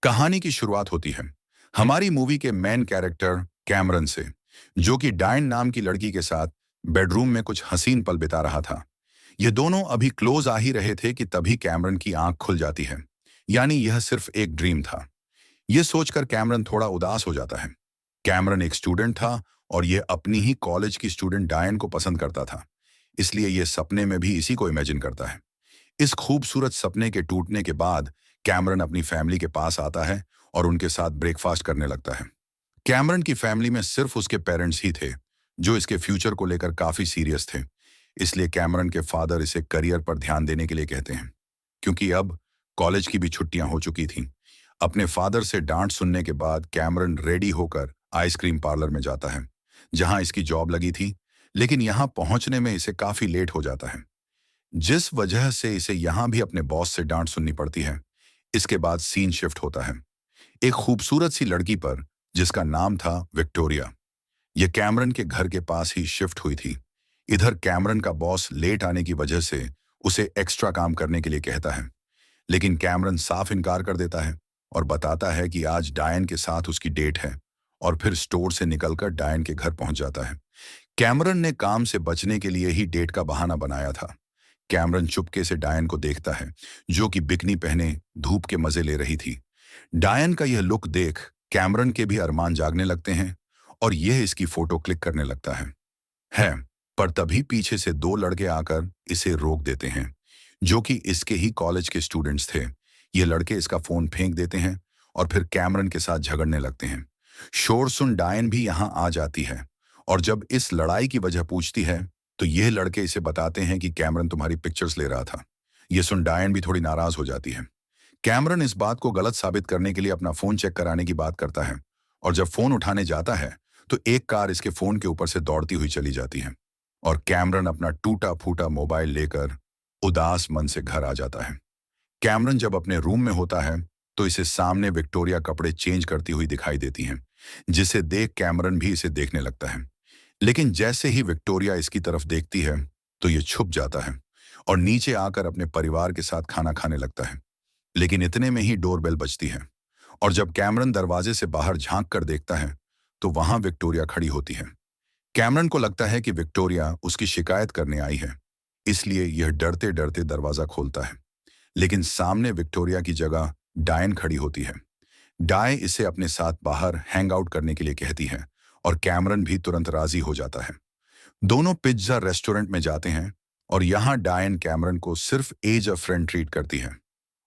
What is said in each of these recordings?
कहानी की शुरुआत होती है हमारी मूवी के मेन कैरेक्टर कैमरन से, जो कि डायन नाम की लड़की के साथ बेडरूम में कुछ हसीन पल बिता रहा था। ये दोनों अभी क्लोज आ ही रहे थे कि तभी कैमरन की आंख खुल जाती है। यानी यह सिर्फ एक ड्रीम था। यह सोचकर कैमरन थोड़ा उदास हो जाता है। कैमरन एक स्टूडेंट था और यह अपनी ही कॉलेज की स्टूडेंट डायन को पसंद करता था। इसलिए यह सपने में भी इसी को इमेजिन करता है। इस खूबसूरत सपने के टूटने के बाद कैमरन अपनी फैमिली के पास आता है और उनके साथ ब्रेकफास्ट करने लगता है। कैमरन की फैमिली में सिर्फ उसके पेरेंट्स ही थे, जो इसके फ्यूचर को लेकर काफी सीरियस थे। इसलिए कैमरन के फादर इसे करियर पर ध्यान देने के लिए कहते हैं, क्योंकि अब कॉलेज की भी छुट्टियां हो चुकी थीं। अपने फादर से डांट सुनने के बाद कैमरन रेडी होकर आइसक्रीम पार्लर में जाता है, जहां इसकी जॉब लगी थी। लेकिन यहां पहुंचने में इसे काफी लेट हो जाता है, जिस वजह से इसे यहां भी अपने बॉस से डांट सुननी पड़ती है। इसके बाद सीन शिफ्ट होता है एक खूबसूरत सी लड़की पर, जिसका नाम था विक्टोरिया। यह कैमरन के घर के पास ही शिफ्ट हुई थी। इधर कैमरन का बॉस लेट आने की वजह से उसे एक्स्ट्रा काम करने के लिए कहता है, लेकिन कैमरन साफ इनकार कर देता है और बताता है कि आज डायन के साथ उसकी डेट है, और फिर स्टोर से निकलकर डायन के घर पहुंच जाता है। कैमरन ने काम से बचने के लिए ही डेट का बहाना बनाया था। कैमरन चुपके से डायन को देखता है, जो कि बिकनी पहने धूप के मजे ले रही थी। डायन का यह लुक देख कैमरन के भी अरमान जागने लगते हैं और यह इसकी फोटो क्लिक करने लगता है। पर तभी पीछे से दो लड़के आकर इसे रोक देते हैं, जो कि इसके ही कॉलेज के स्टूडेंट्स थे। ये लड़के इसका फोन फेंक देते हैं और फिर कैमरन के साथ झगड़ने लगते हैं। शोर सुन डायन भी यहां आ जाती है, और जब इस लड़ाई की वजह पूछती है तो यह लड़के इसे बताते हैं कि कैमरन तुम्हारी पिक्चर्स ले रहा था। यह सुन डायन भी थोड़ी नाराज हो जाती है। कैमरन इस बात को गलत साबित करने के लिए अपना फोन चेक कराने की बात करता है, और जब फोन उठाने जाता है तो एक कार इसके फोन के ऊपर से दौड़ती हुई चली जाती है, और कैमरन अपना टूटा फूटा मोबाइल लेकर उदास मन से घर आ जाता है। कैमरन जब अपने रूम में होता है तो इसे सामने विक्टोरिया कपड़े चेंज करती हुई दिखाई देती हैं, जिसे देख कैमरन भी इसे देखने लगता है। लेकिन जैसे ही विक्टोरिया इसकी तरफ देखती है तो ये छुप जाता है और नीचे आकर अपने परिवार के साथ खाना खाने लगता है। लेकिन इतने में ही डोरबेल बजती है, और जब कैमरन दरवाजे से बाहर झांक कर देखता है तो वहां विक्टोरिया खड़ी होती है। कैमरन को लगता है कि विक्टोरिया उसकी शिकायत करने आई है, इसलिए यह डरते डरते दरवाजा खोलता है। लेकिन सामने विक्टोरिया की जगह डायन खड़ी होती है। डाय इसे अपने साथ बाहर हैंग आउट करने के लिए कहती है, और कैमरन भी तुरंत राजी हो जाता है। दोनों पिज्जा रेस्टोरेंट में जाते हैं, और यहाँ डायन कैमरन को सिर्फ एज अ फ्रेंड ट्रीट करती है।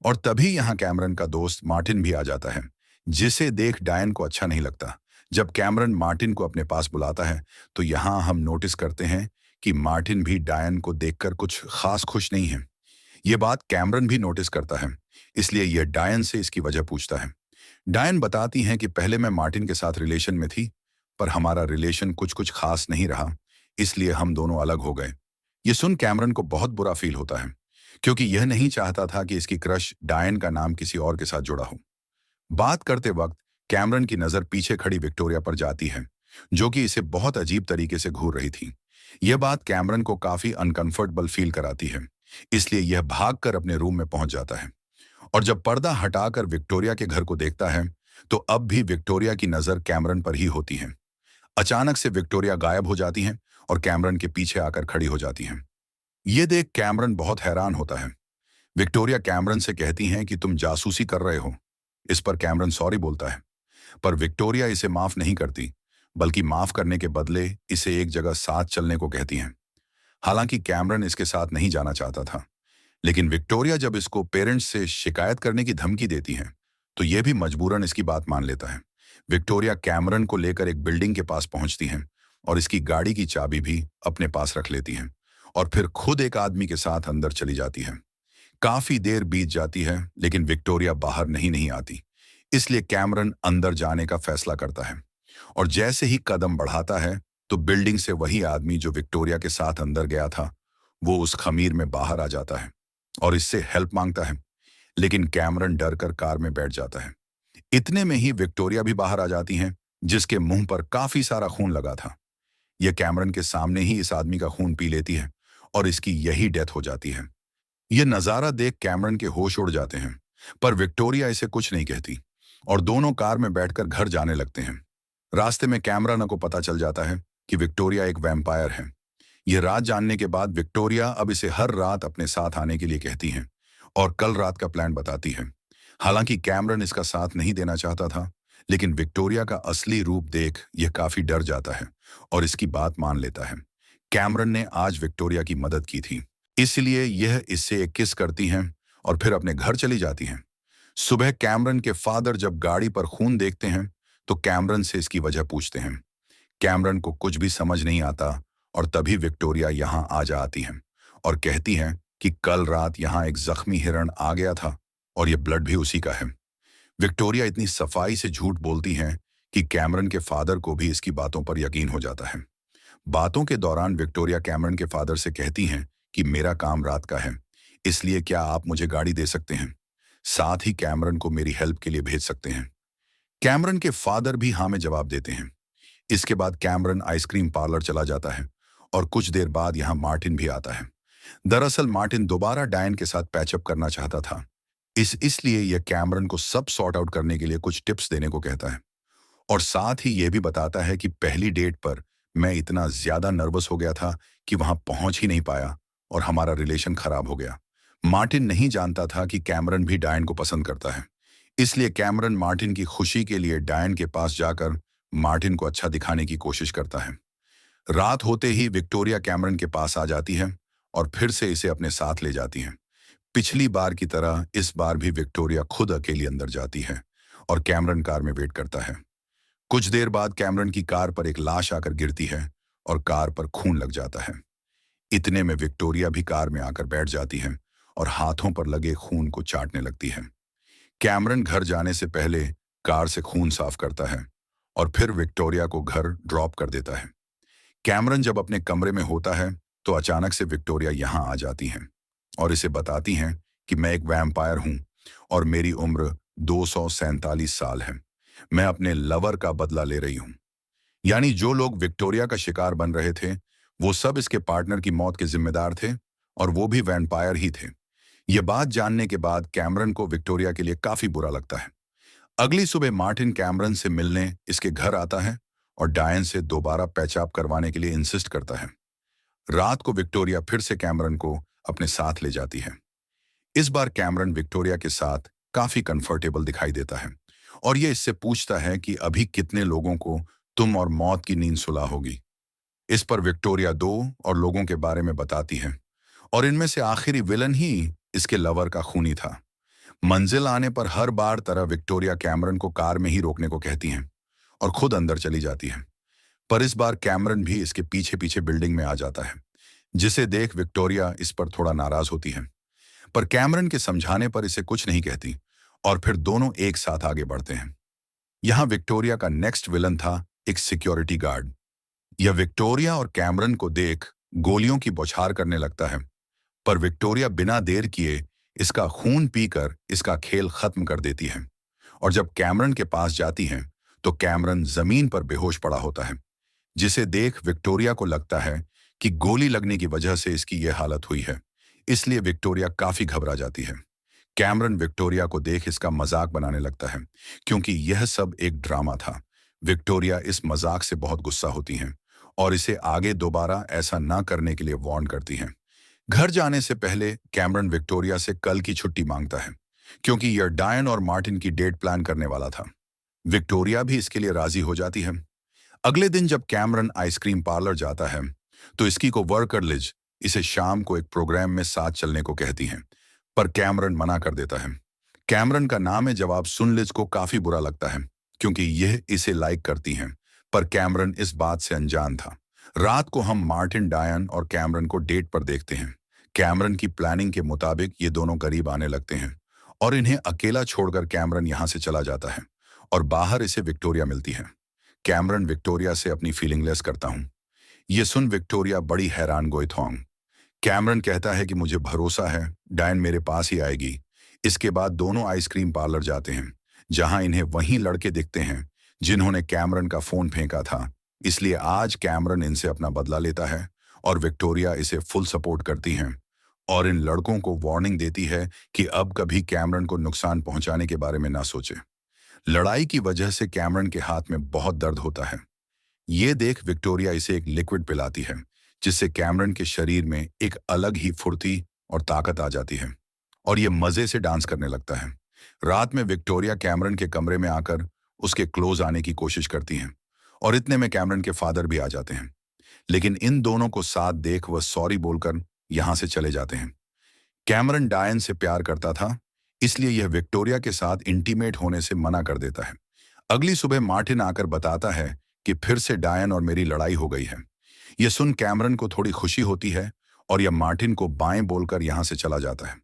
और तभी यहाँ कैमरन का दोस्त मार्टिन भी आ जाता है, जिसे देख डायन को अच्छा नहीं लगता। जब कैमरन मार्टिन को अपने पास बुलाता है तो यहाँ हम नोटिस करते हैं कि मार्टिन भी डायन को देखकर कुछ खास खुश नहीं है। ये बात कैमरन भी नोटिस करता है, इसलिए यह डायन से इसकी वजह पूछता है। डायन बताती हैं कि पहले मैं मार्टिन के साथ रिलेशन में थी, पर हमारा रिलेशन कुछ कुछ खास नहीं रहा, इसलिए हम दोनों अलग हो गए। ये सुन कैमरन को बहुत बुरा फील होता है, क्योंकि यह नहीं चाहता था कि इसकी क्रश डायन का नाम किसी और के साथ जुड़ा हो। बात करते वक्त कैमरन की नजर पीछे खड़ी विक्टोरिया पर जाती है, जो कि इसे बहुत अजीब तरीके से घूर रही थी। यह बात कैमरन को काफी अनकंफर्टेबल फील कराती है, इसलिए यह भागकर अपने रूम में पहुंच जाता है। और जब पर्दा हटाकर विक्टोरिया के घर को देखता है तो अब भी विक्टोरिया की नजर कैमरन पर ही होती है। अचानक से विक्टोरिया गायब हो जाती हैं और कैमरन के पीछे आकर खड़ी हो जाती हैं। ये देख कैमरन बहुत हैरान होता है। विक्टोरिया कैमरन से कहती हैं कि तुम जासूसी कर रहे हो। इस पर कैमरन सॉरी बोलता है, पर विक्टोरिया इसे माफ नहीं करती, बल्कि माफ करने के बदले इसे एक जगह साथ चलने को कहती हैं। हालांकि कैमरन इसके साथ नहीं जाना चाहता था, लेकिन विक्टोरिया जब इसको पेरेंट्स से शिकायत करने की धमकी देती हैं तो यह भी मजबूरन इसकी बात मान लेता है। विक्टोरिया कैमरन को लेकर एक बिल्डिंग के पास पहुंचती हैं और इसकी गाड़ी की चाबी भी अपने पास रख लेती हैं, और फिर खुद एक आदमी के साथ अंदर चली जाती है। काफी देर बीत जाती है, लेकिन विक्टोरिया बाहर नहीं आती, इसलिए कैमरन अंदर जाने का फैसला करता है। और जैसे ही कदम बढ़ाता है तो बिल्डिंग से वही आदमी जो विक्टोरिया के साथ अंदर गया था, वो उस खमीर में बाहर आ जाता है और इससे हेल्प मांगता है। लेकिन कैमरन डर कर कार में बैठ जाता है। इतने में ही विक्टोरिया भी बाहर आ जाती हैं, जिसके मुंह पर काफी सारा खून लगा था। यह कैमरन के सामने ही इस आदमी का खून पी लेती है और इसकी यही डेथ हो जाती है। यह नजारा देख कैमरन के होश उड़ जाते हैं, पर विक्टोरिया इसे कुछ नहीं कहती। और दोनों कार में बैठकर घर जाने लगते हैं। रास्ते में कैमरन को पता चल जाता है कि विक्टोरिया एक वैम्पायर है। यह रात जानने के बाद विक्टोरिया अब इसे हर रात अपने साथ आने के लिए कहती है और कल रात का प्लान बताती है। हालांकि कैमरन इसका साथ नहीं देना चाहता था, लेकिन विक्टोरिया का असली रूप देख यह काफी डर जाता है और इसकी बात मान लेता है। कैमरन ने आज विक्टोरिया की मदद की थी, इसलिए यह इससे एक किस करती हैं और फिर अपने घर चली जाती हैं। सुबह कैमरन के फादर जब गाड़ी पर खून देखते हैं तो कैमरन से इसकी वजह पूछते हैं। कैमरन को कुछ भी समझ नहीं आता और तभी विक्टोरिया यहाँ आ जाती हैं और कहती हैं कि कल रात यहाँ एक जख्मी हिरण आ गया था और यह ब्लड भी उसी का है। विक्टोरिया इतनी सफाई से झूठ बोलती हैं कि कैमरन के फादर को भी इसकी बातों पर यकीन हो जाता है। बातों के दौरान विक्टोरिया कैमरन के फादर से कहती हैं कि मेरा काम रात का है, इसलिए क्या आप मुझे गाड़ी दे सकते हैं, साथ ही कैमरन को मेरी हेल्प के लिए भेज सकते हैं। कैमरन के फादर भी हाँ में जवाब देते हैं। इसके बाद कैमरन आइसक्रीम पार्लर चला जाता है और कुछ देर बाद यहाँ मार्टिन भी आता है। दरअसल मार्टिन दोबारा डायन के साथ पैचअप करना चाहता था, इसलिए यह कैमरन को सब सॉर्ट आउट करने के लिए कुछ टिप्स देने को कहता है और साथ ही यह भी बताता है कि पहली डेट पर मैं इतना ज्यादा नर्वस हो गया था कि वहां पहुंच ही नहीं पाया और हमारा रिलेशन खराब हो गया। मार्टिन नहीं जानता था कि कैमरन भी डायन को पसंद करता है, इसलिए कैमरन मार्टिन की खुशी के लिए डायन के पास जाकर मार्टिन को अच्छा दिखाने की कोशिश करता है। रात होते ही विक्टोरिया कैमरन के पास आ जाती है और फिर से इसे अपने साथ ले जाती है। पिछली बार की तरह इस बार भी विक्टोरिया खुद अकेली अंदर जाती है और कैमरन कार में वेट करता है। कुछ देर बाद कैमरन की कार पर एक लाश आकर गिरती है और कार पर खून लग जाता है। इतने में विक्टोरिया भी कार में आकर बैठ जाती है और हाथों पर लगे खून को चाटने लगती है। कैमरन घर जाने से पहले कार से खून साफ करता है और फिर विक्टोरिया को घर ड्रॉप कर देता है। कैमरन जब अपने कमरे में होता है तो अचानक से विक्टोरिया यहाँ आ जाती हैं और इसे बताती हैं कि मैं एक वैम्पायर हूं और मेरी उम्र 247 साल है। मैं अपने लवर का बदला ले रही हूं। यानी जो लोग विक्टोरिया का शिकार बन रहे थे वो सब इसके पार्टनर की मौत के जिम्मेदार थे और वो भी वैम्पायर ही थे। ये बात जानने के बाद कैमरन को विक्टोरिया के लिए काफी बुरा लगता है। अगली सुबह मार्टिन कैमरन से मिलने इसके घर आता है और डायन से दोबारा पैचअप करवाने के लिए इंसिस्ट करता है। रात को विक्टोरिया फिर से कैमरन को अपने साथ ले जाती है। इस बार कैमरन विक्टोरिया के साथ काफी कंफर्टेबल दिखाई देता है और ये इससे पूछता है कि अभी कितने लोगों को तुम और मौत की नींद सुला होगी। इस पर विक्टोरिया 2 और लोगों के बारे में बताती है और इनमें से आखिरी विलन ही इसके लवर का खूनी था। मंजिल आने पर हर बार तरह विक्टोरिया कैमरन को कार में ही रोकने को कहती हैं और खुद अंदर चली जाती है। पर इस बार कैमरन भी इसके पीछे पीछे बिल्डिंग में आ जाता है, जिसे देख विक्टोरिया इस पर थोड़ा नाराज होती है। पर कैमरन के समझाने पर इसे कुछ नहीं कहती और फिर दोनों एक साथ आगे बढ़ते हैं। यहाँ विक्टोरिया का नेक्स्ट विलन था एक सिक्योरिटी गार्ड। यह विक्टोरिया और कैमरन को देख गोलियों की बौछार करने लगता है, पर विक्टोरिया बिना देर किए इसका खून पीकर इसका खेल खत्म कर देती है और जब कैमरन के पास जाती है तो कैमरन जमीन पर बेहोश पड़ा होता है, जिसे देख विक्टोरिया को लगता है कि गोली लगने की वजह से इसकी यह हालत हुई है, इसलिए विक्टोरिया काफी घबरा जाती है। कैमरन विक्टोरिया को देख इसका मजाक बनाने लगता है क्योंकि यह सब एक ड्रामा था। विक्टोरिया इस मजाक से बहुत गुस्सा होती हैं और इसे आगे दोबारा ऐसा ना करने के लिए वार्न करती हैं। घर जाने से पहले कैमरन विक्टोरिया से कल की छुट्टी मांगता है क्योंकि यह डायन और मार्टिन की डेट प्लान करने वाला था। विक्टोरिया भी इसके लिए राजी हो जाती है। अगले दिन जब कैमरन आइसक्रीम पार्लर जाता है तो इसकी को वर्कर लिज इसे शाम को एक प्रोग्राम में साथ चलने को कहती हैं, पर कैमरन मना कर देता है। कैमरन का नाम है जवाब सुन लिज को काफी बुरा लगता है क्योंकि यह इसे लाइक करती हैं, पर कैमरन इस बात से अनजान था। रात को हम मार्टिन, डायन और कैमरन को डेट पर देखते हैं। कैमरन की प्लानिंग के मुताबिक ये दोनों करीब आने लगते हैं और इन्हें अकेला छोड़कर कैमरन यहाँ से चला जाता है और बाहर इसे विक्टोरिया मिलती है। कैमरन विक्टोरिया से अपनी फीलिंग लेस करता हूँ। ये सुन विक्टोरिया बड़ी हैरान गोइथोंग। कैमरन कहता है कि मुझे भरोसा है डायन मेरे पास ही आएगी। इसके बाद दोनों आइसक्रीम पार्लर जाते हैं जहां इन्हें वही लड़के दिखते हैं जिन्होंने कैमरन का फोन फेंका था, इसलिए आज कैमरन इनसे अपना बदला लेता है और विक्टोरिया इसे फुल सपोर्ट करती हैं और इन लड़कों को वार्निंग देती है कि अब कभी कैमरन को नुकसान पहुंचाने के बारे में ना सोचे। लड़ाई की वजह से कैमरन के हाथ में बहुत दर्द होता है। ये देख विक्टोरिया इसे एक लिक्विड पिलाती है, जिससे कैमरन के शरीर में एक अलग ही फुर्ती और ताकत आ जाती है और ये मजे से डांस करने लगता है। रात में विक्टोरिया कैमरन के कमरे में आकर उसके क्लोज आने की कोशिश करती हैं और इतने में कैमरन के फादर भी आ जाते हैं। लेकिन इन दोनों को साथ देख वह सॉरी बोलकर यहां से चले जाते हैं। कैमरन डायन से प्यार करता था, इसलिए यह विक्टोरिया के साथ इंटीमेट होने से मना कर देता है। अगली सुबह मार्टिन आकर बताता है कि फिर से डायन और मेरी लड़ाई हो गई है। यह सुन कैमरन को थोड़ी खुशी होती है और यह मार्टिन को बाएं बोलकर यहां से चला जाता है।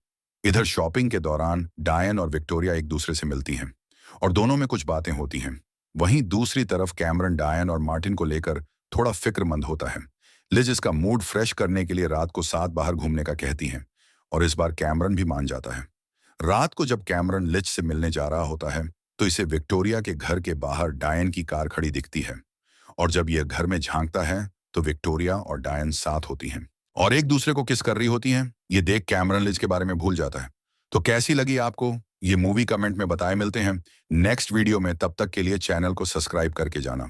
इधर शॉपिंग के दौरान डायन और विक्टोरिया एक दूसरे से मिलती हैं और दोनों में कुछ बातें होती हैं। वहीं दूसरी तरफ कैमरन डायन और मार्टिन को लेकर थोड़ा फिक्रमंद होता है। लिज इसका मूड फ्रेश करने के लिए रात को साथ बाहर घूमने का कहती हैं और इस बार कैमरन भी मान जाता है। रात को जब कैमरन लिज से मिलने जा रहा होता है तो इसे विक्टोरिया के घर के बाहर डायन की कार खड़ी दिखती है और जब यह घर में झांकता है तो विक्टोरिया और डायन साथ होती हैं और एक दूसरे को किस कर रही होती हैं। ये देख कैमरन लिज के बारे में भूल जाता है। तो कैसी लगी आपको ये मूवी, कमेंट में बताए। मिलते हैं नेक्स्ट वीडियो में, तब तक के लिए चैनल को सब्सक्राइब करके जाना।